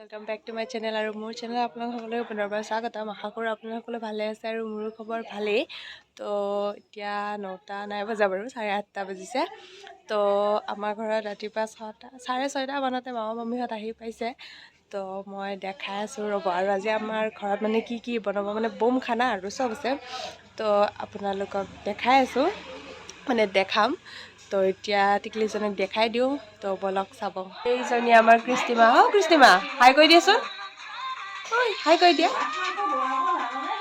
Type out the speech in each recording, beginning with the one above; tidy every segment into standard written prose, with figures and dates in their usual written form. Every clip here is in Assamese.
Welcome back to my channel और मोर चेनेल आपलोक सकलोके पुनरबार स्वागतम। आशा करूँ आपलोक सकलो भाले आछे और मोर खबर भालेই। तो इतना 9টা নাই बजा बारू 8:30 बजिसे। तो आमार घरत रातिपुवा 6:30 मानते मामा मामीहत आहि पाइसे। तो मैं देखाई आसो रब और आज आमार घरत माने की बनाब माने बम खाना और सब आछे। तो आपनालोকক देखाई आसो माने देखाम। तो इतना टिकलीजनक देखाई दिওঁ। तो बलक चाब এইজনী আমাৰ কৃষ্টিমা। কৃষ্টিমা হাই কৈ দিয়াচোন। হাই কৈ দিয়া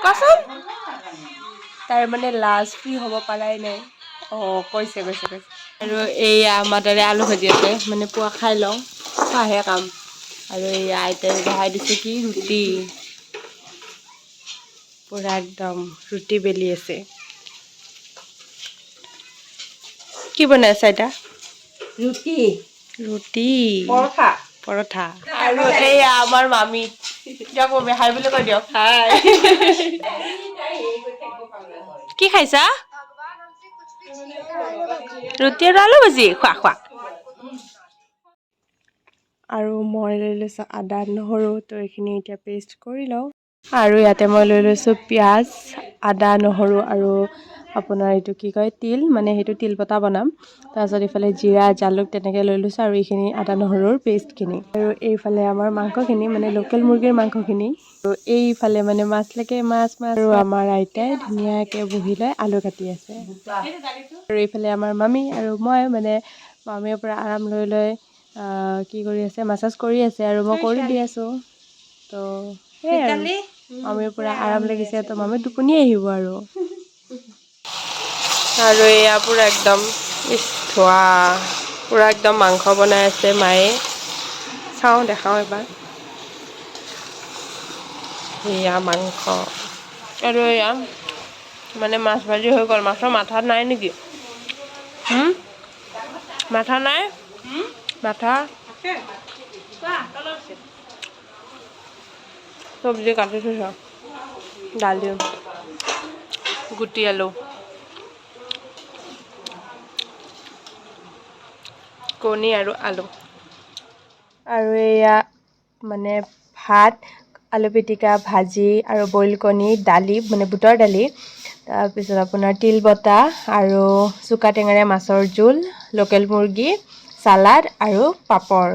কোৱাচোন। তাইৰ মানে লাজ ফ্ৰী হ'ব পাৰাই নাই। কৈছে আৰু এইয়া আমাৰ তাৰে আলু ভাজি আছে মানে পুৱা খাই লওঁ খোৱাহে কাম। আৰু এইয়া আইতাই বহাই দিছে কি ৰুটি পুৰা একদম ৰুটি বেলি আছে। কি বনাই আছে আইতা? ৰুটি পৰঠা আৰু এইয়া আমাৰ মামি। দিয়ক মামি হাই বুলি কৈ দিয়ক। হাই কি খাইছা? ৰুটি আৰু আলু ভাজি খোৱা। আৰু মই লৈ লৈছোঁ আদা নহৰু। তো এইখিনি এতিয়া পেষ্ট কৰি লওঁ। আৰু ইয়াতে মই লৈ লৈছোঁ পিঁয়াজ আদা নহৰু আৰু আপোনাৰ এইটো কি কয় তিল মানে সেইটো তিল পতা বনাম। তাৰপিছত ইফালে জিৰা জালুক তেনেকৈ লৈ লৈছোঁ আৰু এইখিনি আদা নহৰুৰ পেষ্টখিনি। আৰু এইফালে আমাৰ মাংসখিনি মানে লোকেল মুৰ্গীৰ মাংসখিনি। আৰু এইফালে মানে মাছ লাগে মাছ আৰু আমাৰ আইতাই ধুনীয়াকৈ বহি লৈ আলু কাটি আছে। আৰু এইফালে আমাৰ মামী আৰু মই মানে মামীৰ পৰা আৰাম লৈ কি কৰি আছে মাছাজ কৰি আছে আৰু মই কৰি দি আছোঁ। তো সেই মামীৰ পৰা আৰাম লাগিছে। তো মামী টোপনি আহিব আৰু এয়া পুৰা একদম ধোৱা পুৰা একদম মাংস বনাই আছে মায়ে। চাওঁ দেখাওঁ এবাৰ। এয়া মাংস আৰু এয়া মানে মাছ ভাজি হৈ গ'ল। মাছৰ মাথা নাই নেকি? মাথা নাই? মাথা চব্জি কাটি থৈছ দালি গুটি আলু কণী আৰু আলু আৰু এয়া মানে ভাত আলু পিটিকা ভাজি আৰু বইল কণী দালি মানে বুটৰ দালি। তাৰপিছত আপোনাৰ তিল বটা আৰু চুকা টেঙাৰে মাছৰ জোল লোকেল মুৰ্গী চালাড আৰু পাপৰ।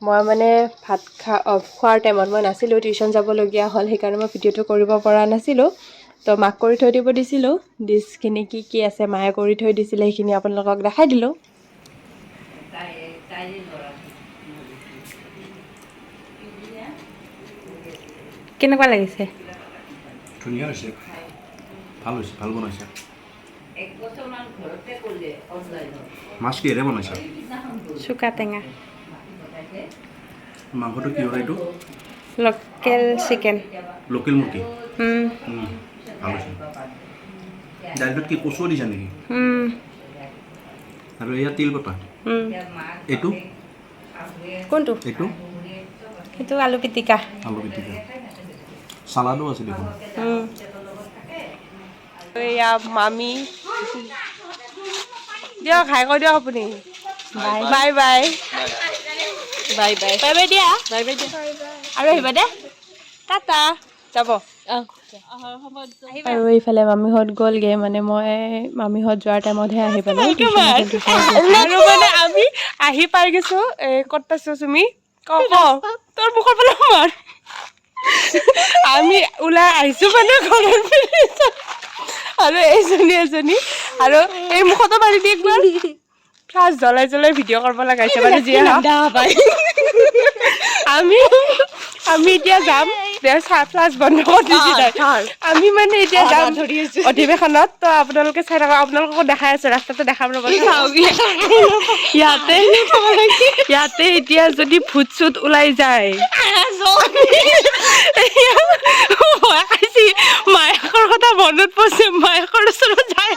মই মানে ভাত খোৱাৰ টাইমত মই নাছিলোঁ টিউশ্যন যাবলগীয়া হ'ল। সেইকাৰণে মই ভিডিঅ'টো কৰিব পৰা নাছিলোঁ। তো মাক কৰি থৈ দিব দিছিলোঁ। ডিছখিনি কি আছে মায়ে কৰি থৈ দিছিলে সেইখিনি আপোনালোকক দেখাই দিলোঁ। কেনেকুৱা লাগিছে? ধুনীয়া হৈছে, ভাল হৈছে, ভাল বনাইছে। মাছ কিহেৰে বনাইছা? চুকা টেঙা। মাংসটো কিহৰ এইটো? Local chicken. লোকেল মুৰ্গী। ভাল হৈছে। দাইলটোত কি কচু দিছা নেকি? আৰু এয়া তিল বটা। এইটো কোনটো? এইটো সেইটো আলু পিটিকা। আলু পিটিকা চালাডো আছে দেখোন। এয়া মামি দিয়ক হাই কৈ দিয়ক আপুনি। Bye bye bye bye bye bye bye দিয়া বাই বাই দিয়া আৰু আহিবা দে টাটা যাব। আৰু এইফালে মামীহঁত গ'লগে মানে মই মামীহঁত যোৱাৰ টাইমতহে আহি পালোঁ। আৰু মানে আমি আহি পাই গৈছোঁ। ক'ত পাইছোঁ তুমি ক তোৰ মুখৰ ফালে মাৰ। আমি ওলাই আহিছোঁ মানে ঘৰত আৰু এজনী আৰু এই মুখতো মাৰি দি একবাৰ ফ্লাছ জ্বলাই ভিডিঅ' কৰিব লগাইছে মানে যিয়ে আমি এতিয়া যাম। ফ্লাছ বন্ধ কৰি দিছি আমি মানে এতিয়া যাম অধিৱেশনত। তো আপোনালোকে চাই থাকক। আপোনালোককো দেখাই আছো ৰাস্তাতে দেখাম ৰ'ব। ইয়াতে এতিয়া যদি ভূত চুত ওলাই যায় মায়েকৰ কথা মনত পৰিছে। মায়েকৰ ওচৰত যায়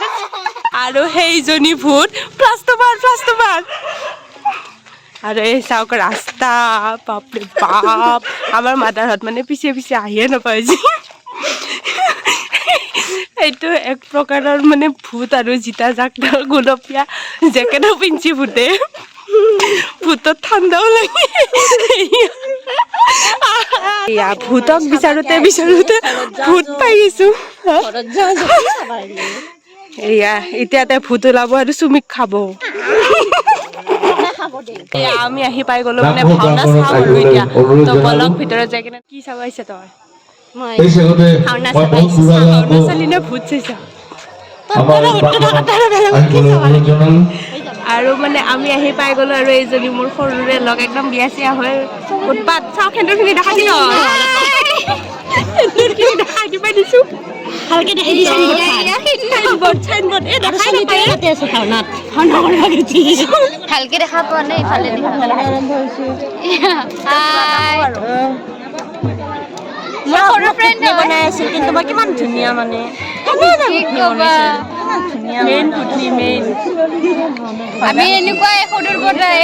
আৰু সেইজনী ভূত প্লাছটো মাৰ আৰু এই চাওক ৰাস্তা বাপৰে বাপ। আমাৰ মাদাৰহঁত মানে পিছে আহিয়ে নাপায় যে এইটো এক প্ৰকাৰৰ মানে ভূত আৰু জিতা জাক গুলপীয়া জেকেটো পিন্ধি ভূতে ভূত পেটত ঠাণ্ডাও লাগে এয়া ভূতক বিচাৰোঁতে ভূত পাই গৈছোঁ এয়া এতিয়া ভূত ওলাব আৰু চুমিক খাব এয়া আমি আহি পাই গ'লো মানে ভাওনা চাম আৰু এতিয়া তো বলক ভিতৰত যাই কিনে কি চাব আহিছে তই ভাওনা চালি নে ভূত চাইছা আৰু মানে আমি আহি পাই গ'লো আৰু এইজনী মোৰ সৰুৰে লগ একদম বিয়া চিয়া হৈ উৎপাত চাওক সেন্দুৰখিনি দেখাই দি সেন্দুৰখিনি দেখাই দিব দিছোঁ ভালকে ভালকে দেখা পোৱা নাই ইফালে মোৰ সৰু ফ্ৰেণ্ড বনাই আছিল কিন্তু মই কিমান ধুনীয়া মানে আমি এনেকুৱাই সৰুৰ পৰাই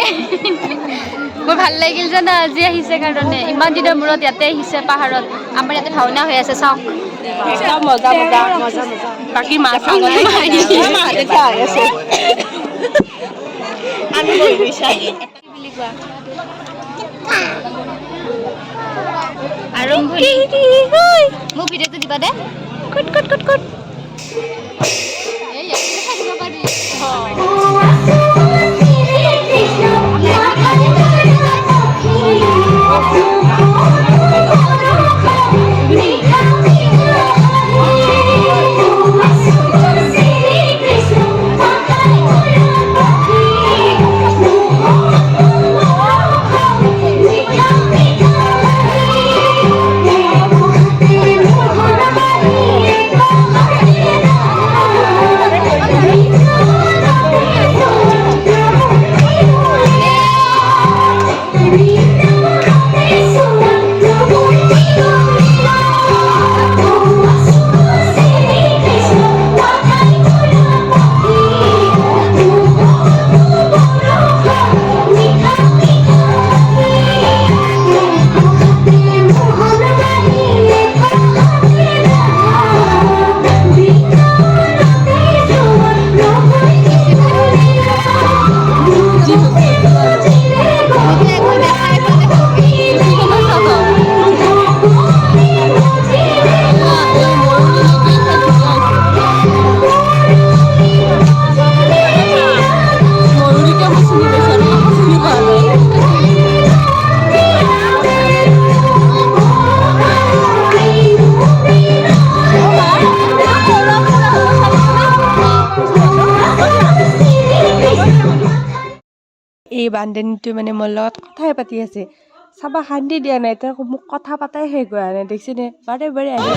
মোৰ ভাল লাগিল জানা আজি আহিছে কাৰণে ইমান দিনৰ মূৰত ইয়াতে আহিছে পাহাৰত আমাৰ ইয়াতে ভাওনা হৈ আছে চাওক মজা মজা বাকী মাছ আগতে আৰম্ভণি মোক ভিডিঅ'টো দিবা দে কুট কুট কুট কুট এই থাকিব পাৰি এই বান্ধৱীটোৱে মানে মোৰ লগত কথাই পাতি আছে চাবা শান্তি দিয়া নাই তাই মোক কথা পাতাই শেষ কৰা নাই দেখিছেনে বাৰে বাৰে আহি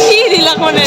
কি দিলাক মানে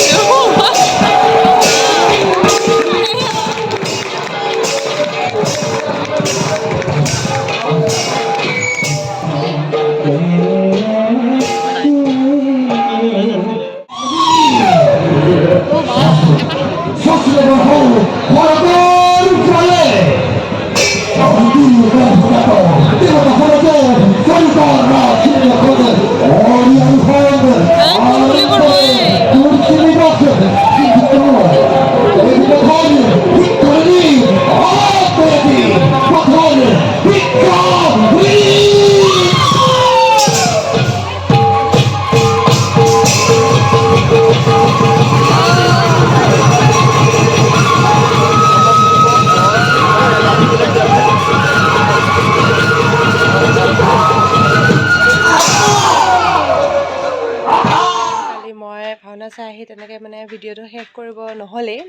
ভাওনা চাই আহি তেনেকৈ মানে ভিডিঅ'টো শেষ কৰিব নহ'লেই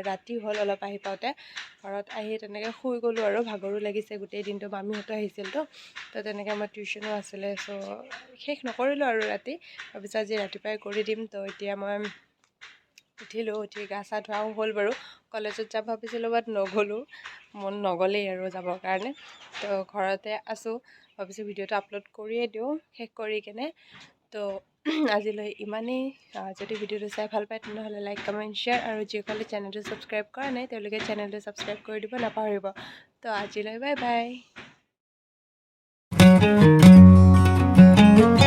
ৰাতি হ'ল অলপ আহি পাওঁতে ঘৰত আহি তেনেকৈ শুই গ'লোঁ আৰু ভাগৰো লাগিছে গোটেই দিনটো মামীহঁতো আহিছিলতো তো তেনেকৈ আমাৰ টিউশ্যনো আছিলে চ' শেষ নকৰিলোঁ আৰু ৰাতি ভাবিছোঁ আজি ৰাতিপুৱাই কৰি দিম তো এতিয়া মই উঠিলোঁ উঠি গা চা ধোৱাও হ'ল বাৰু কলেজত যাম ভাবিছিলোঁ বাট নগ'লোঁ মন নগ'লেই আৰু যাবৰ কাৰণে তো ঘৰতে আছোঁ ভাবিছোঁ ভিডিঅ'টো আপলোড কৰিয়ে দিওঁ শেষ কৰি কেনে তো আজিলৈ ইমানেই যদি ভিডিঅ'টো চাই ভাল পায় তেনেহ'লে লাইক কমেণ্ট শ্বেয়াৰ আৰু যিসকলে চেনেলটো ছাবস্ক্ৰাইব কৰা নাই তেওঁলোকে চেনেলটো ছাবস্ক্ৰাইব কৰি দিব নাপাহৰিব তো আজিলৈ বাই বাই